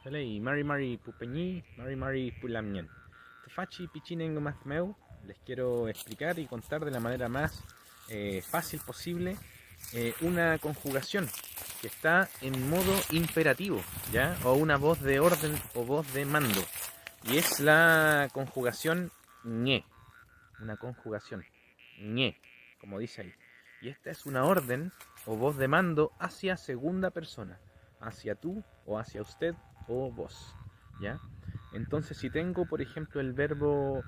Felei, Mari Pupeñi, Mari Pulamien. Tefachi Pichinengo Mazmeu, les quiero explicar y contar de la manera más fácil posible una conjugación que está en modo imperativo, ¿ya? O una voz de orden o voz de mando. Y es la conjugación ñe, una conjugación ñe, como dice ahí. Y esta es una orden o voz de mando hacia segunda persona, hacia tú o hacia usted o vos, ¿ya? Entonces si tengo, por ejemplo, el verbo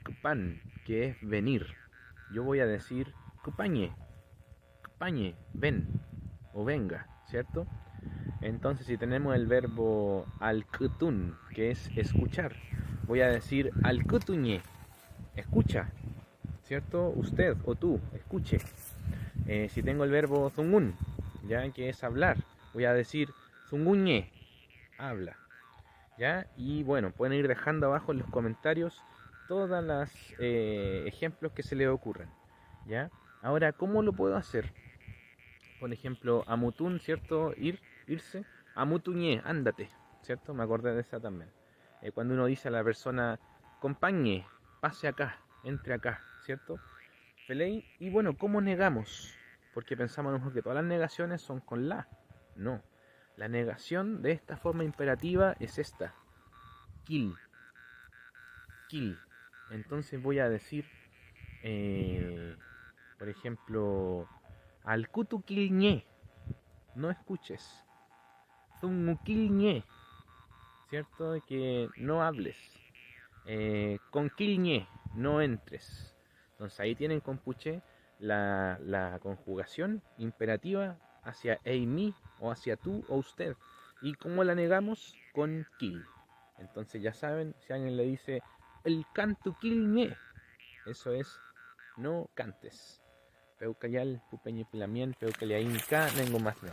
kupan, que es venir, yo voy a decir kupañe, kupañe, ven o venga, ¿cierto? Entonces si tenemos el verbo al-kutun, que es escuchar, voy a decir al-kutuñe, escucha, ¿cierto? Usted o tú, escuche. Si tengo el verbo zungun, ya que es hablar, voy a decir zunguñe, habla, ¿ya? Y bueno, pueden ir dejando abajo en los comentarios todas las ejemplos que se les ocurran, ¿ya? Ahora, ¿cómo lo puedo hacer? Por ejemplo, amutun, ¿cierto? Irse. Amutuñe, ándate, ¿cierto? Me acordé de esa también. Cuando uno dice a la persona, compañe, pase acá, entre acá, ¿cierto? Felei, y bueno, ¿cómo negamos? Porque pensamos a lo mejor que todas las negaciones son con la. No. La negación de esta forma imperativa es esta. Kill. Kill. Entonces voy a decir, por ejemplo, al kutukilñe, no escuches. Zungukilñe, ¿cierto? Que no hables. Con kilñe, no entres. Entonces ahí tienen con puche la conjugación imperativa hacia eimi o hacia tú o usted. ¿Y cómo la negamos? Con kill. Entonces ya saben, si alguien le dice el canto kilñe, eso es no cantes. Peucayal, pupeñi pilamien, peucaliainca, nengo más no.